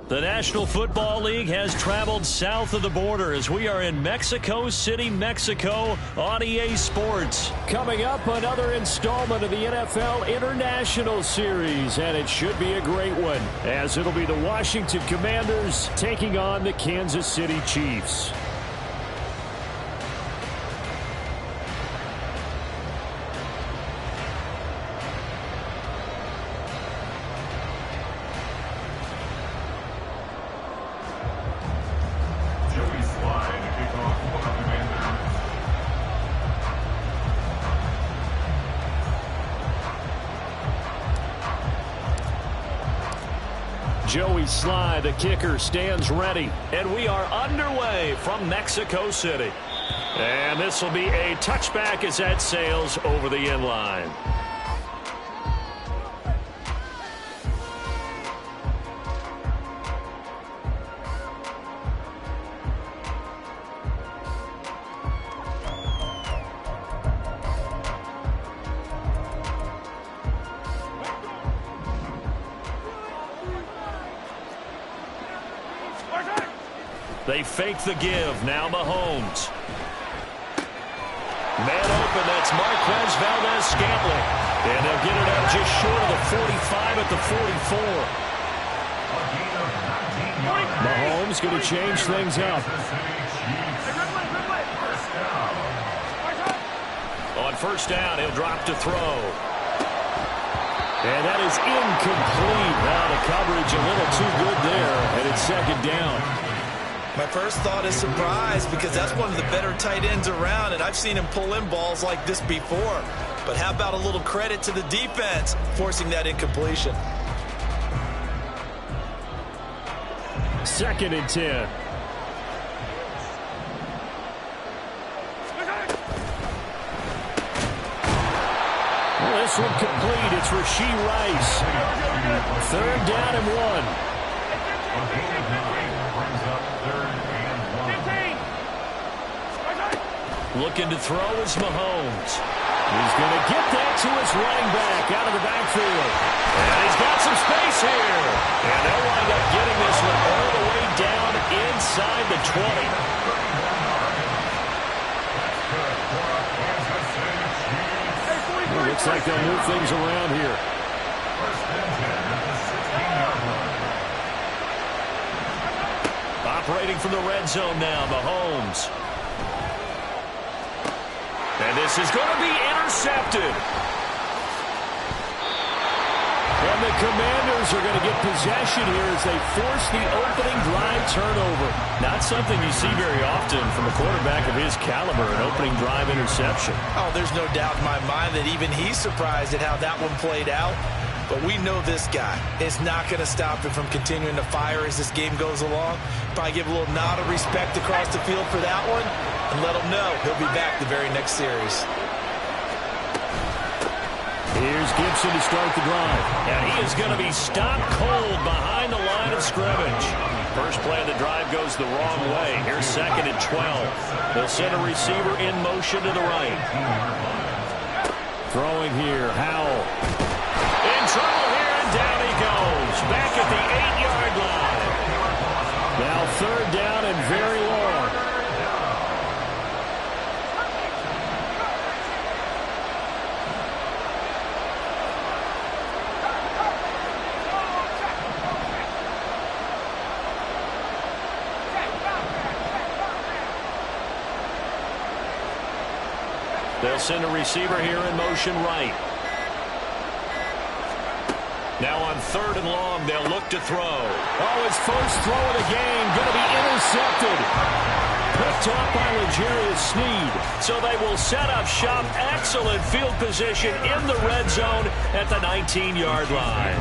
The National Football League has traveled south of the border as we are in Mexico City, Mexico on EA Sports. Coming up, another installment of the NFL International Series, and it should be a great one, as it'll be the Washington Commanders taking on the Kansas City Chiefs. Joey Sly, the kicker, stands ready. And we are underway from Mexico City. And this will be a touchback as that sails over the end line. They fake the give. Now Mahomes. Man open. That's Marquez Valdez-Scantling. And they'll get it out just short of the 45 at the 44. Mahomes going to change things up. On first down, he'll drop to throw. And that is incomplete. Now the coverage a little too good there, and it's second down. My first thought is surprise, because that's one of the better tight ends around, and I've seen him pull in balls like this before. But how about a little credit to the defense forcing that incompletion? 2nd and 10. Well, this one complete. It's Rashee Rice. 3rd down and 1. Looking to throw is Mahomes. He's going to get that to his running back out of the backfield. And he's got some space here. And they'll wind up getting this one all the way down inside the 20. Well, looks like they'll move things around here. Operating from the red zone now, Mahomes. And this is going to be intercepted. And the Commanders are going to get possession here as they force the opening drive turnover. Not something you see very often from a quarterback of his caliber, an opening drive interception. Oh, there's no doubt in my mind that even he's surprised at how that one played out. But we know this guy is not going to stop him from continuing to fire as this game goes along. Probably give a little nod of respect across the field for that one and let him know he'll be back the very next series. Here's Gibson to start the drive. And he is going to be stopped cold behind the line of scrimmage. First play of the drive goes the wrong way. Here's 2nd and 12. They'll send a receiver in motion to the right. Throwing here, Howell. In trouble here, and down he goes. Back at the 8-yard line. Now 3rd down and very long. They'll send a receiver here in motion right. Now on 3rd and long, they'll look to throw. Oh, his first throw of the game going to be intercepted. Picked up by L'Jarius Sneed. So they will set up shop. Excellent field position in the red zone at the 19-yard line.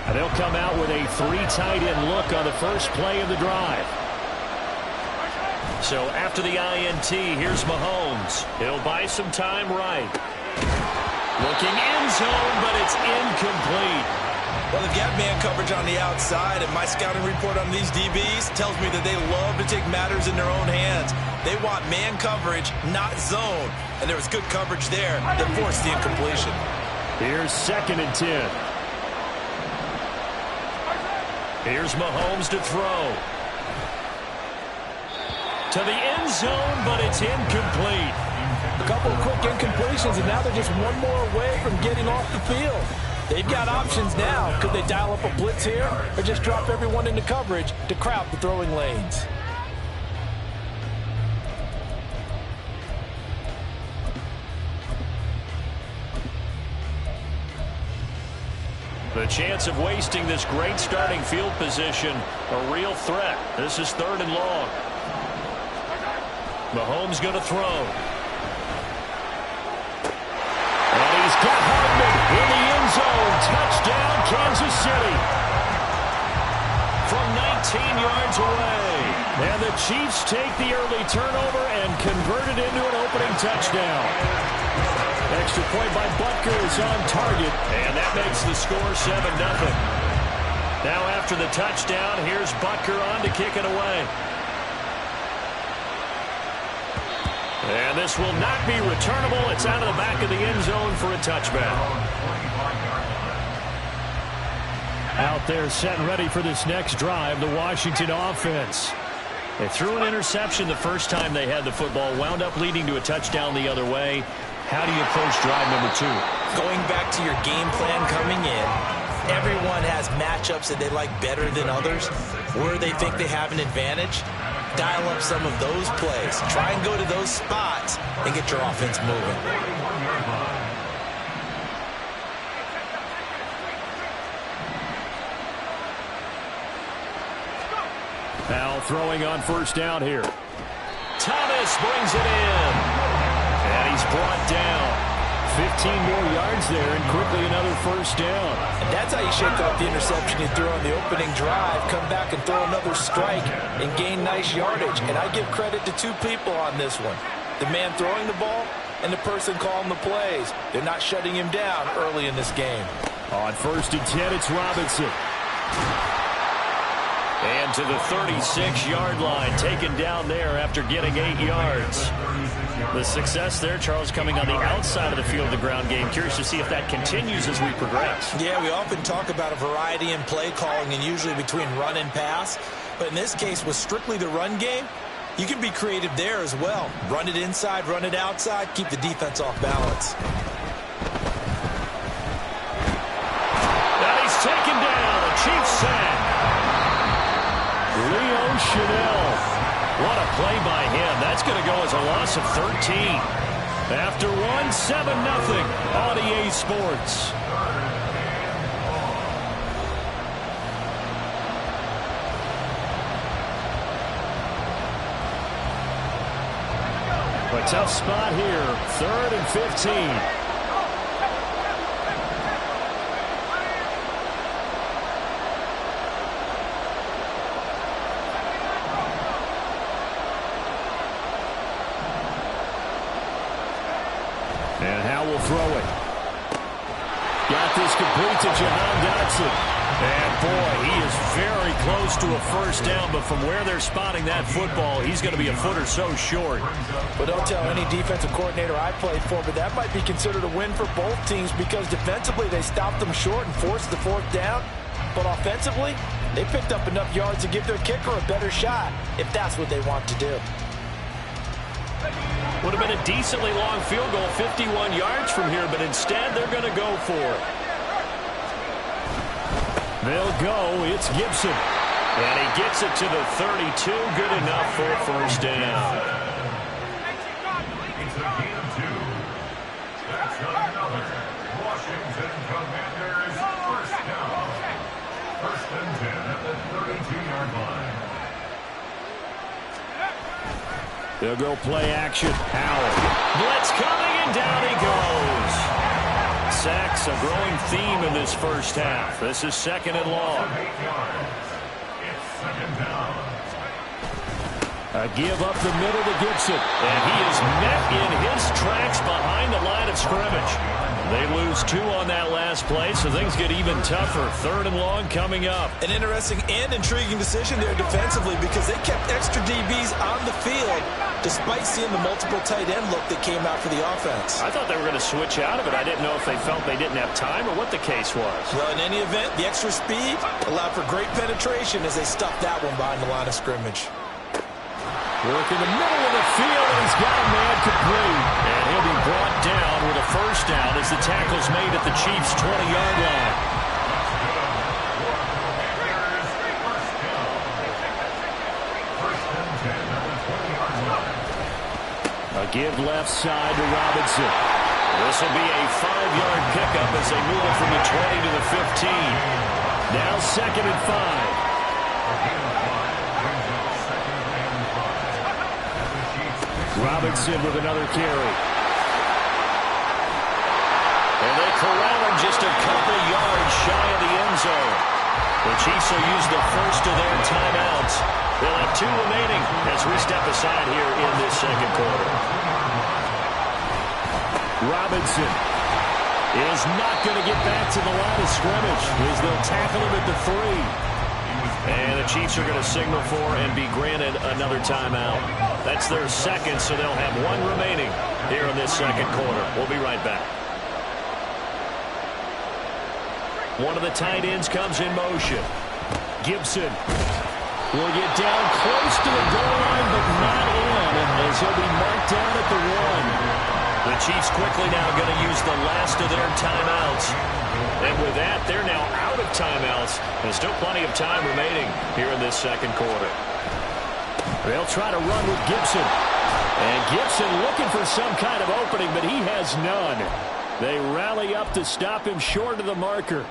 And they'll come out with a 3 tight end look on the first play of the drive. So after the INT, here's Mahomes. He'll buy some time right. Looking end zone, but it's incomplete. Well, they've got man coverage on the outside, and my scouting report on these DBs tells me that they love to take matters in their own hands. They want man coverage, not zone. And there was good coverage there that forced the incompletion. Here's 2nd and 10. Here's Mahomes to throw. To the end zone, but it's incomplete. A couple of quick incompletions, and now they're just one more away from getting off the field. They've got options now. Could they dial up a blitz here or just drop everyone into coverage to crowd the throwing lanes? The chance of wasting this great starting field position, a real threat. This is 3rd and long. Mahomes going to throw. And he's got Hardman in the end zone. Touchdown, Kansas City. From 19 yards away. And the Chiefs take the early turnover and convert it into an opening touchdown. Extra point by Butker is on target, and that makes the score 7-0. Now after the touchdown, here's Butker on to kick it away. And this will not be returnable. It's out of the back of the end zone for a touchback. Out there set and ready for this next drive, the Washington offense. They threw an interception the first time they had the football, wound up leading to a touchdown the other way. How do you approach drive number 2? Going back to your game plan coming in, everyone has matchups that they like better than others. Where they think they have an advantage, dial up some of those plays. Try and go to those spots and get your offense moving. Now throwing on 1st down here. Thomas brings it in. And he's brought down. 15 more yards there and quickly another 1st down. And that's how you shake off the interception you threw on the opening drive, come back and throw another strike and gain nice yardage. And I give credit to 2 people on this one. The man throwing the ball and the person calling the plays. They're not shutting him down early in this game. On 1st and 10, it's Robinson. And to the 36-yard line, taken down there after getting 8 yards. The success there, Charles, coming on the outside of the field of the ground game. Curious to see if that continues as we progress. Yeah, we often talk about a variety in play calling and usually between run and pass. But in this case, with strictly the run game, you can be creative there as well. Run it inside, run it outside, keep the defense off balance. And he's taken down. A Chiefs sack. Leo Chanel. What a play by him. That's going to go as a loss of 13. After 7-0 on EA Sports. A tough spot here. 3rd and 15. And Howe will throw it. Got this complete to Jahan Dotson. And boy, he is very close to a 1st down, but from where they're spotting that football, he's going to be a foot or so short. But don't tell any defensive coordinator I played for, but that might be considered a win for both teams because defensively they stopped them short and forced the 4th down. But offensively, they picked up enough yards to give their kicker a better shot if that's what they want to do. Would have been a decently long field goal, 51 yards from here, but instead they're going to go for it. They'll go. It's Gibson. And he gets it to the 32. Good enough for a 1st down. It's a gain of 2. That's another. Washington Commanders 1st down. 1st and 10 at the 32-yard line. They'll go play action. Howell. Blitz coming, and down he goes. Sacks, a growing theme in this 1st half. This is 2nd and long. It's 2nd down. A give up the middle to Gibson. And he is met in his tracks behind the line of scrimmage. They lose 2 on that last play, so things get even tougher. 3rd and long coming up. An interesting and intriguing decision there defensively because they kept extra DBs on the field despite seeing the multiple tight end look that came out for the offense. I thought they were going to switch out of it. I didn't know if they felt they didn't have time or what the case was. Well, in any event, the extra speed allowed for great penetration as they stuffed that one behind the line of scrimmage. Work in the middle of the field, and he's got a man complete. And he'll be brought down with a first down as the tackle's made at the Chiefs' 20-yard line. A give left side to Robinson. This will be a 5-yard pickup as they move it from the 20 to the 15. Now 2nd and 5. Robinson with another carry. And they corral him just a couple yards shy of the end zone. The Chiefs will use the first of their timeouts. They'll have 2 remaining as we step aside here in this second quarter. Robinson is not going to get back to the line of scrimmage as they'll tackle him at the 3. And the Chiefs are going to signal for and be granted another timeout. That's their second, so they'll have 1 remaining here in this second quarter. We'll be right back. One of the tight ends comes in motion. Gibson will get down close to the goal line, but not in, as he'll be marked down at the 1. The Chiefs quickly now going to use the last of their timeouts. And with that, they're now out of timeouts. There's still plenty of time remaining here in this second quarter. They'll try to run with Gibson. And Gibson looking for some kind of opening, but he has none. They rally up to stop him short of the marker.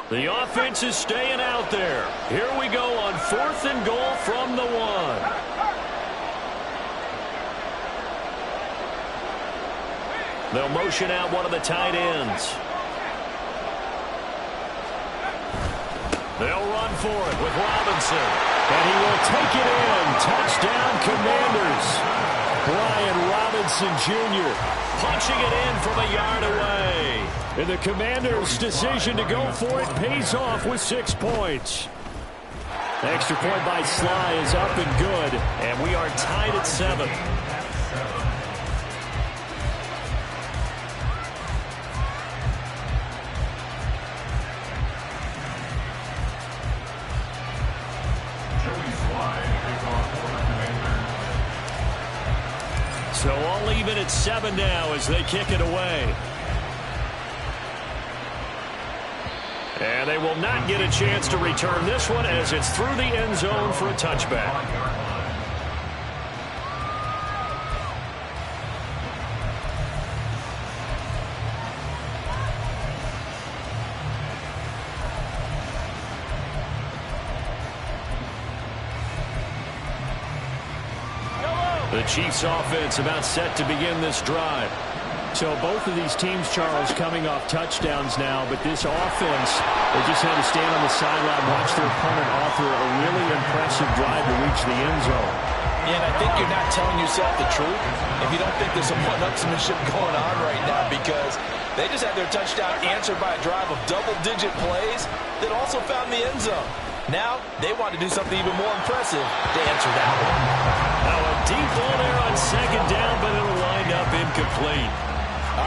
The offense is staying out there. Here we go on 4th and goal from the 1. They'll motion out one of the tight ends. They'll run for it with Robinson. And he will take it in. Touchdown, Commanders. Brian Robinson Jr. punching it in from a yard away. And the Commanders' decision to go for it pays off with 6 points. The extra point by Sly is up and good. And we are tied at 7. So all even at 7 now as they kick it away. And they will not get a chance to return this one as it's through the end zone for a touchback. The Chiefs offense about set to begin this drive. So both of these teams, Charles, coming off touchdowns now, but this offense, they just had to stand on the sideline, watch their opponent offer a really impressive drive to reach the end zone. Yeah, and I think you're not telling yourself the truth if you don't think there's some one-upsmanship going on right now, because they just had their touchdown answered by a drive of double-digit plays that also found the end zone. Now, they want to do something even more impressive to answer that one. Now a deep ball there on 2nd down, but it'll wind up incomplete.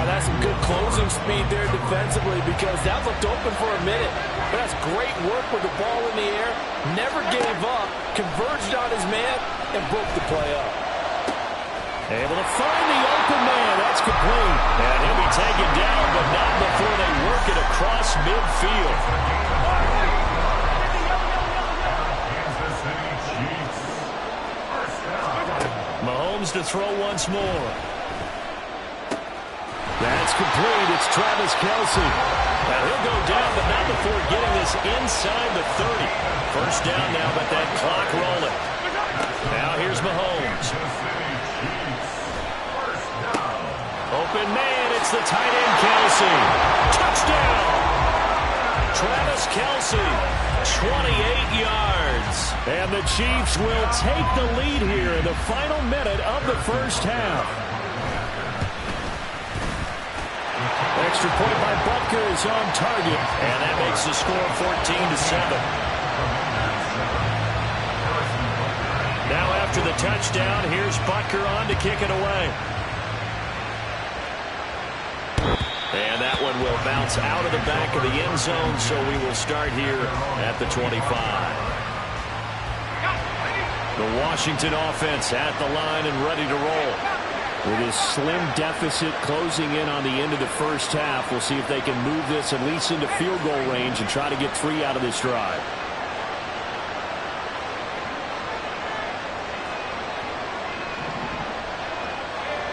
That's some good closing speed there defensively, because that looked open for a minute. But that's great work with the ball in the air. Never gave up, converged on his man, and broke the play up. Able to find the open man. That's complete. And he'll be taken down, but not before they work it across midfield. Mahomes to throw once more. That's complete. It's Travis Kelce. Now he'll go down, but not before getting this inside the 30. First down now, but that clock rolling. Now here's Mahomes. Open man, it's the tight end Kelce. Touchdown! Travis Kelce, 28 yards. And the Chiefs will take the lead here in the final minute of the first half. Extra point by Butker is on target. And that makes the score 14-7. Now after the touchdown, here's Butker on to kick it away. And that one will bounce out of the back of the end zone, so we will start here at the 25. The Washington offense at the line and ready to roll. With his slim deficit closing in on the end of the first half, we'll see if they can move this at least into field goal range and try to get 3 out of this drive.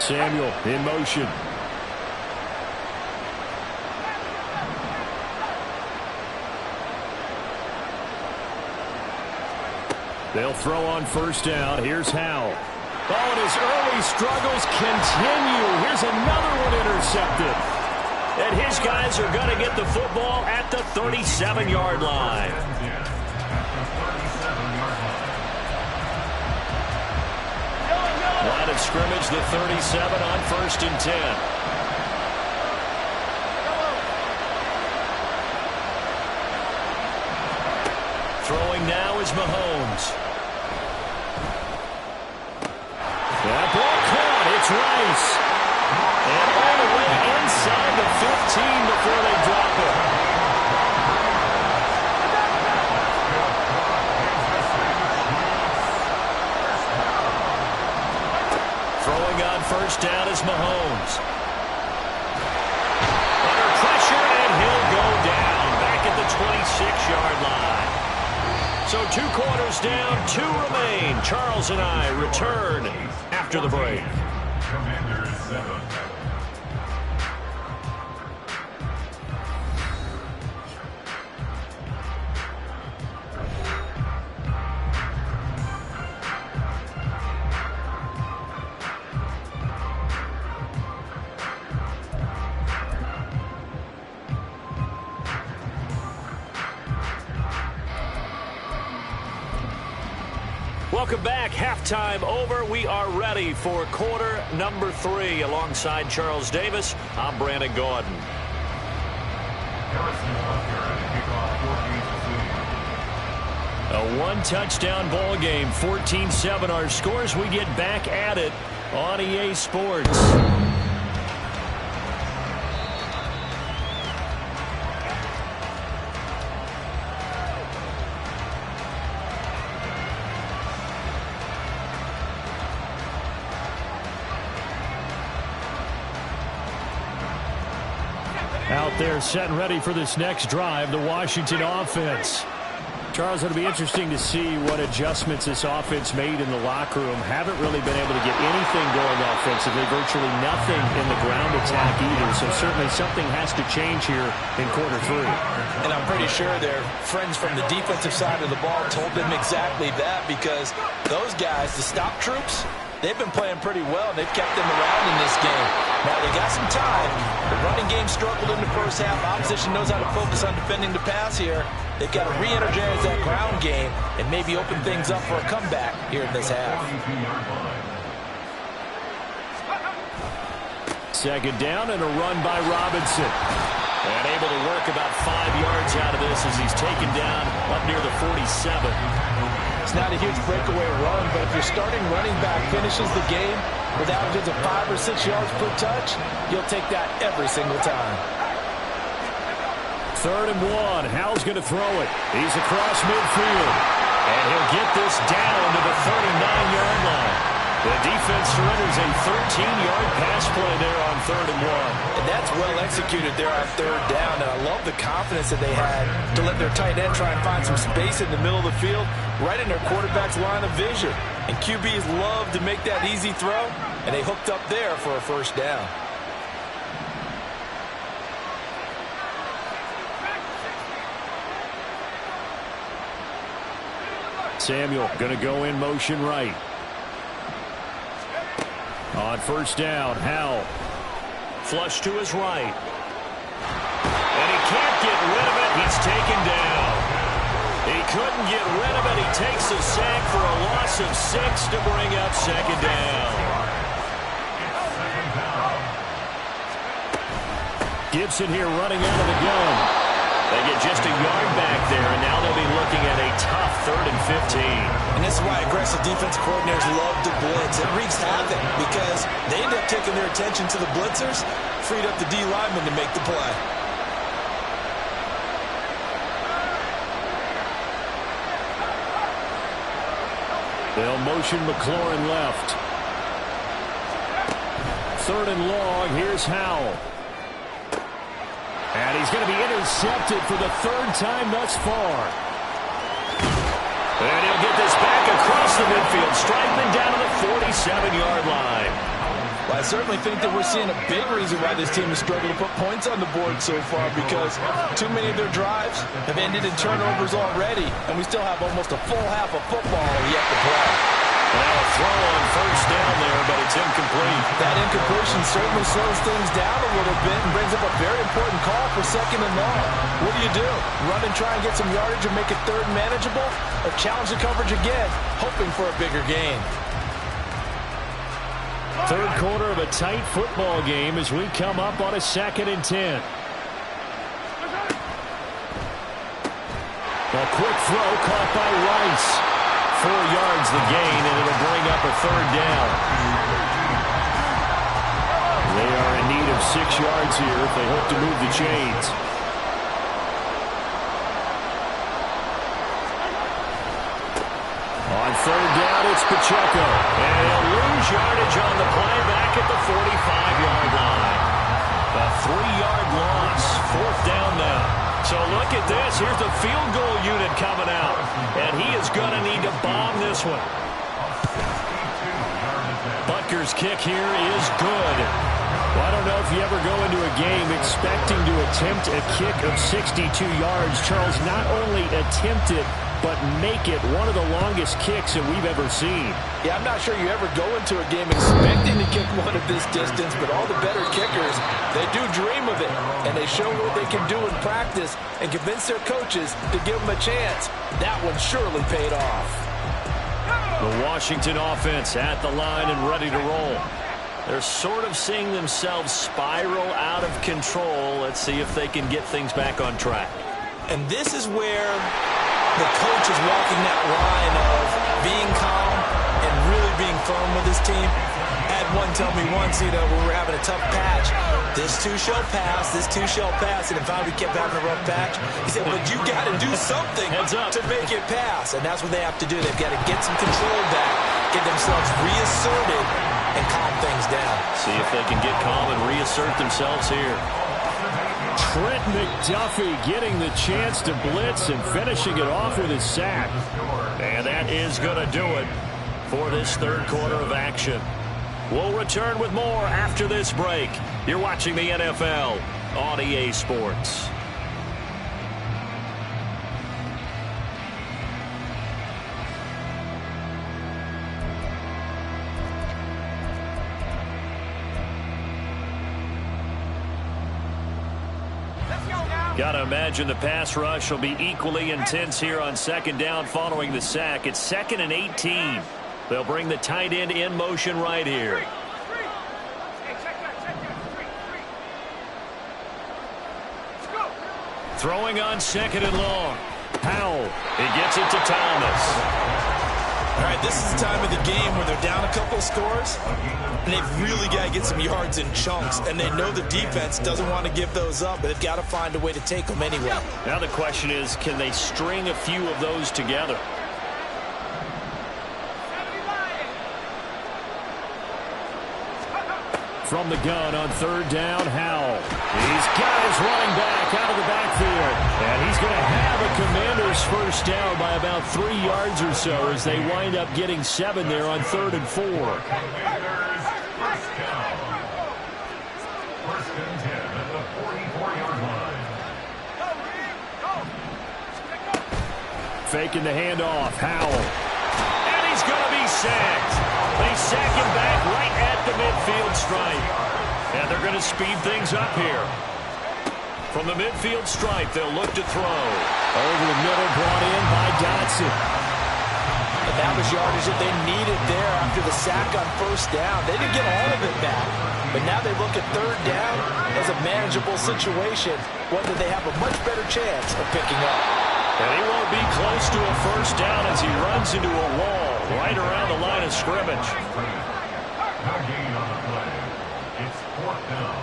Samuel in motion. They'll throw on first down. Here's Howell. Oh, and his early struggles continue. Here's another one intercepted. And his guys are going to get the football at the 37-yard line. Line of scrimmage, the 37 on 1st and 10. Throwing now is Mahomes. That ball caught. It's Rice. And all the way inside the 15 before they drop it. Throwing on first down is Mahomes. Under pressure, and he'll go down back at the 26-yard line. So 2 quarters down, 2 remain. Charles and I return after the break. Commanders 7. Welcome back. Halftime over. We are ready for quarter number 3. Alongside Charles Davis, I'm Brandon Gaudin. A 1-touchdown ball game. 14-7 our scores. We get back at it on EA Sports. Out there set and ready for this next drive, the Washington offense. Charles, it'll be interesting to see what adjustments this offense made in the locker room. Haven't really been able to get anything going offensively, virtually nothing in the ground attack either. So certainly something has to change here in quarter 3. And I'm pretty sure their friends from the defensive side of the ball told them exactly that, because those guys, the stop troops, they've been playing pretty well. They've kept them around in this game. Now, they got some time. The running game struggled in the first half. Opposition knows how to focus on defending the pass here. They've got to re-energize that ground game and maybe open things up for a comeback here in this half. Second down and a run by Robinson. And able to work about 5 yards out of this as he's taken down up near the 47. It's not a huge breakaway run, but if your starting running back finishes the game with averages of 5 or 6 yards per touch, you'll take that every single time. 3rd and 1. Howell's going to throw it. He's across midfield. And he'll get this down to the 39-yard line. The defense surrenders a 13-yard pass play there on 3rd and 1. And that's well executed there on 3rd down. And I love the confidence that they had to let their tight end try and find some space in the middle of the field, right in their quarterback's line of vision. And QBs love to make that easy throw, and they hooked up there for a first down. Samuel going to go in motion right. On first down, Howell. Flush to his right. And he can't get rid of it. He's taken down. He couldn't get rid of it. He takes a sack for a loss of 6 to bring up second down. Gibson here running out of the gun. They get just a yard back there, and now they'll be looking at a tough 3rd and 15. And this is why aggressive defense coordinators love to blitz. It wreaks havoc because they end up taking their attention to the blitzers, freed up the D lineman to make the play. They'll motion McLaurin left. 3rd and long. Here's Howell. And he's going to be intercepted for the 3rd time thus far. And he'll get this back across the midfield, striking down to the 47-yard line. Well, I certainly think that we're seeing a big reason why this team has struggled to put points on the board so far, because too many of their drives have ended in turnovers already, and we still have almost a full half of football yet to play. Now a throw on 1st down there, but it's incomplete. That incompletion certainly slows things down a little bit and brings up a very important call for 2nd and long. What do? Run and try and get some yardage and make it 3rd and manageable? Or challenge the coverage again, hoping for a bigger gain? 3rd quarter of a tight football game as we come up on a 2nd and 10. A quick throw caught by Rice. 4 yards the gain, and it'll bring up a 3rd down. They are in need of 6 yards here if they hope to move the chains. On 3rd down, it's Pacheco. And he'll lose yardage on the play back at the 45-yard line. A 3-yard loss. 4th down now. So look at this. Here's the field goal unit coming out. And he is going to need to bomb this one. Butker's kick here is good. Well, I don't know if you ever go into a game expecting to attempt a kick of 62 yards. Charles, not only attempt it, but make it one of the longest kicks that we've ever seen. Yeah, I'm not sure you ever go into a game expecting to kick one of this distance, but all the better kickers, they do dream of it, and they show what they can do in practice and convince their coaches to give them a chance. That one surely paid off. The Washington offense at the line and ready to roll. They're sort of seeing themselves spiral out of control. Let's see if they can get things back on track. And this is where the coach is walking that line of being calm and really being firm with his team. I had one tell me once, when we were having a tough patch, this too shall pass, this too shall pass, and if we kept having a rough patch, he said, but you got to do something to make it pass, and that's what they have to do. They've got to get some control back, get themselves reasserted, and calm things down. See if they can get calm and reassert themselves here. Trent McDuffie getting the chance to blitz and finishing it off with his sack. And that is going to do it for this 3rd quarter of action. We'll return with more after this break. You're watching the NFL on EA Sports. Got to imagine the pass rush will be equally intense here on 2nd down following the sack. It's 2nd and 18. They'll bring the tight end in motion right here. Throwing on 2nd and long. Howell. He gets it to Thomas. All right, this is the time of the game where they're down a couple of scores, and they've really got to get some yards in chunks, and they know the defense doesn't want to give those up, but they've got to find a way to take them anyway. Now the question is, can they string a few of those together? From the gun on 3rd down, Howell. He's got his running back out of the backfield. And he's going to have a Commanders 1st down by about 3 yards or so as they wind up getting 7 there on 3rd and 4. Commanders 1st down. 1st and 10 at the 44-yard line. Faking the handoff, Howell. And he's going to be sacked. They sack him back right at the midfield stripe. And they're going to speed things up here. From the midfield stripe, they'll look to throw. Over the middle, brought in by Dotson. And that was yardage that they needed there after the sack on first down. They didn't get all of it back, but now they look at third down as a manageable situation, one that they have a much better chance of picking up. And he won't be close to a first down as he runs into a wall right around the line of scrimmage. No gain on the play. It's fourth down.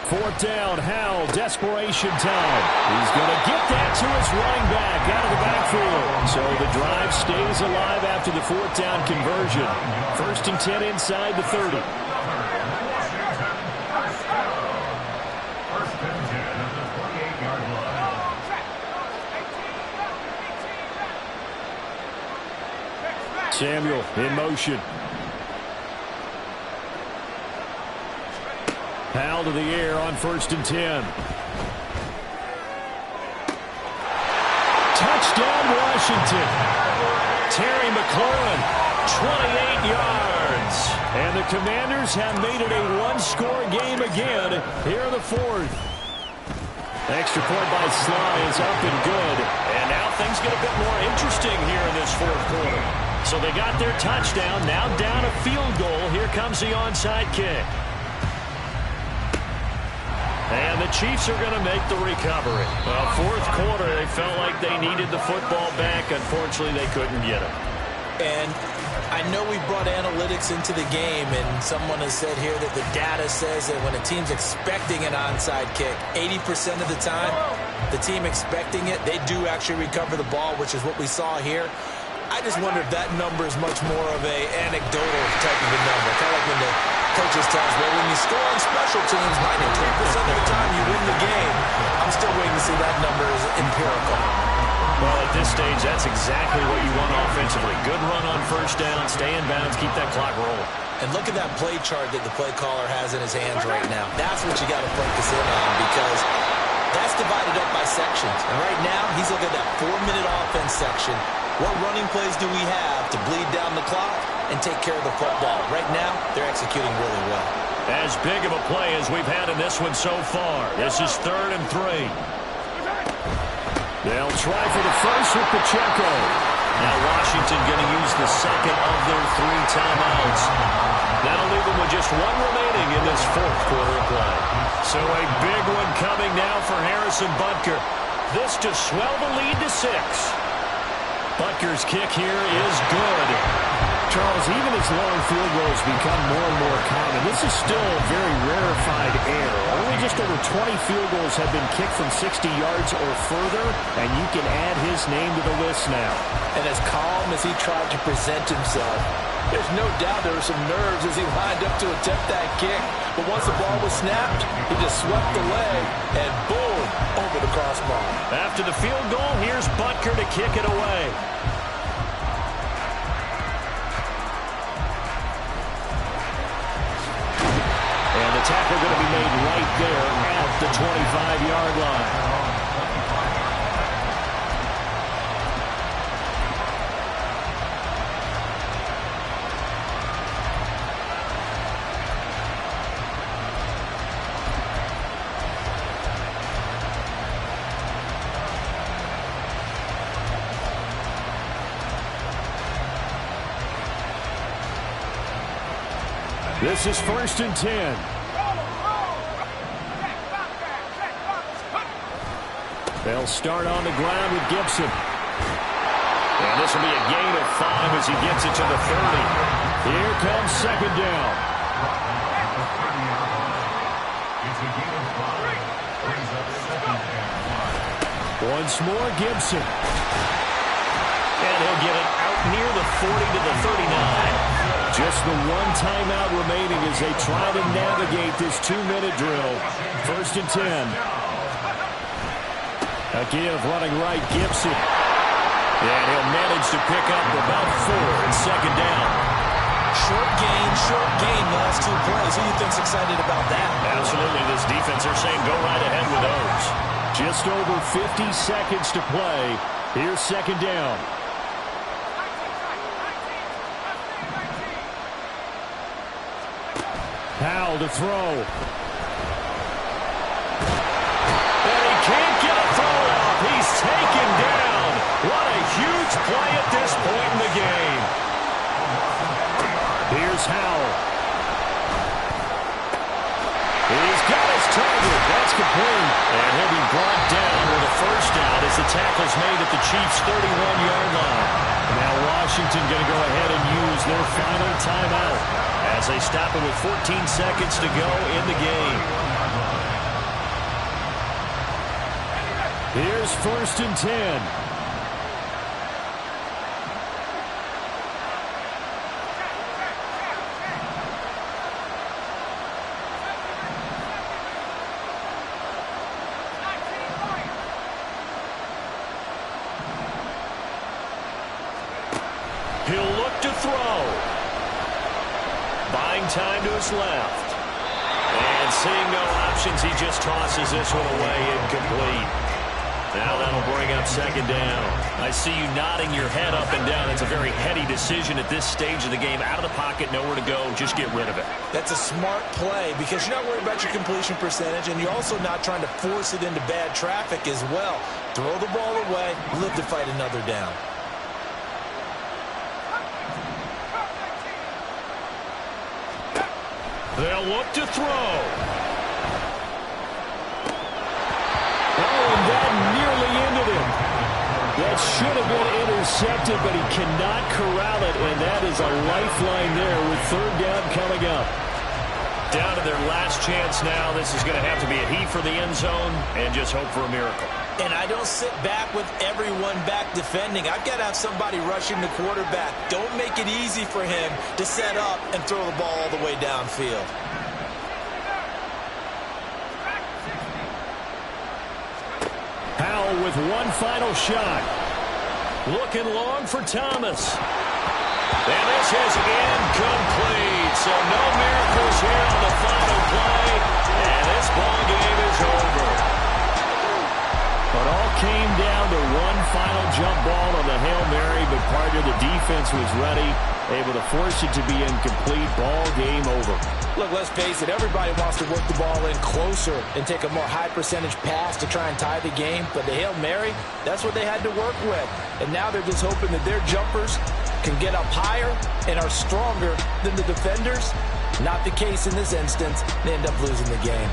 Fourth down, Howell, desperation time. He's going to get that to his running back out of the backfield. So the drive stays alive after the fourth down conversion. 1st and 10 inside the 30. First and 10 at the 28-yard line. Samuel in motion. Howell to the air on 1st and 10. Touchdown, Washington. Terry McLaurin, 28 yards. And the Commanders have made it a one-score game again here in the fourth. Extra point by Sly is up and good. And now things get a bit more interesting here in this fourth quarter. So they got their touchdown, now down a field goal. Here comes the onside kick. And the Chiefs are going to make the recovery. Well, fourth quarter, they felt like they needed the football back. Unfortunately, they couldn't get it. And I know we brought analytics into the game, and someone has said here that the data says that when a team's expecting an onside kick, 80% of the time, the team expecting it, they do actually recover the ball, which is what we saw here. I just wonder if that number is much more of a anecdotal type of a number. Kind of like when the coaches tell us, well, when you score on special teams, 93% of the time you win the game. I'm still waiting to see that number is empirical. Well, at this stage, that's exactly what you want offensively. Good run on first down, stay in bounds, keep that clock rolling. And look at that play chart that the play caller has in his hands right now. That's what you got to focus in on, because that's divided up by sections. And right now, he's looking at that 4-minute offense section. What running plays do we have to bleed down the clock and take care of the football? Right now, they're executing really well. As big of a play as we've had in this one so far. This is 3rd and 3. They'll try for the first with Pacheco. Now Washington going to use the second of their 3 timeouts. That'll leave them with just 1 remaining in this fourth quarter of play. So a big one coming now for Harrison Butker. This to swell the lead to 6. Butker's kick here is good. Charles, even as long field goals become more and more common, this is still a very rarefied error. Only just over 20 field goals have been kicked from 60 yards or further, and you can add his name to the list now. And as calm as he tried to present himself, there's no doubt there were some nerves as he lined up to attempt that kick. But once the ball was snapped, he just swept the leg, and boom, over the crossbar. After the field goal, here's Butker to kick it away. And the tackle going to be made right there at the 25-yard line. This is 1st and 10. They'll start on the ground with Gibson. And this will be a gain of 5 as he gets it to the 30. Here comes 2nd down. It's a gain of 5. Brings up 2nd and 5. Once more, Gibson. And he'll get it out near the 40 to the 39. Just the 1 timeout remaining as they try to navigate this 2-minute drill. 1st and 10. Again, running right, Gibson. And he'll manage to pick up about 4 and 2nd down. Short gain the last 2 plays. Who do you think's excited about that? Absolutely. This defense, they're saying go right ahead with those. Just over 50 seconds to play. Here's 2nd down. Howell to throw. this point in the game. Here's Howell. He's got his target. That's complete. And he'll be brought down with a first down as the tackle's made at the Chiefs' 31-yard line. Now Washington going to go ahead and use their final timeout as they stop it with 14 seconds to go in the game. Here's 1st and 10. He'll look to throw. Buying time to his left. And seeing no options, he just tosses this one away, incomplete. Now that'll bring up 2nd down. I see you nodding your head up and down. It's a very heady decision at this stage of the game. Out of the pocket, nowhere to go. Just get rid of it. That's a smart play because you're not worried about your completion percentage, and you're also not trying to force it into bad traffic as well. Throw the ball away, live to fight another down. They'll look to throw. Oh, and that nearly ended him. That should have been intercepted, but he cannot corral it, and that is a lifeline there with 3rd down coming up. Down to their last chance now. This is going to have to be a heave for the end zone and just hope for a miracle. And I don't sit back with everyone back defending. I've got to have somebody rushing the quarterback. Don't make it easy for him to set up and throw the ball all the way downfield. Howell with one final shot. Looking long for Thomas. And this is incomplete. So no miracles here on the final play. And this ball game is over. But all came down to one final jump ball on the Hail Mary, but part of the defense was ready, able to force it to be incomplete. Ball game over. Look, let's face it, everybody wants to work the ball in closer and take a more high-percentage pass to try and tie the game. But the Hail Mary, that's what they had to work with. And now they're just hoping that their jumpers can get up higher and are stronger than the defenders. Not the case in this instance. They end up losing the game.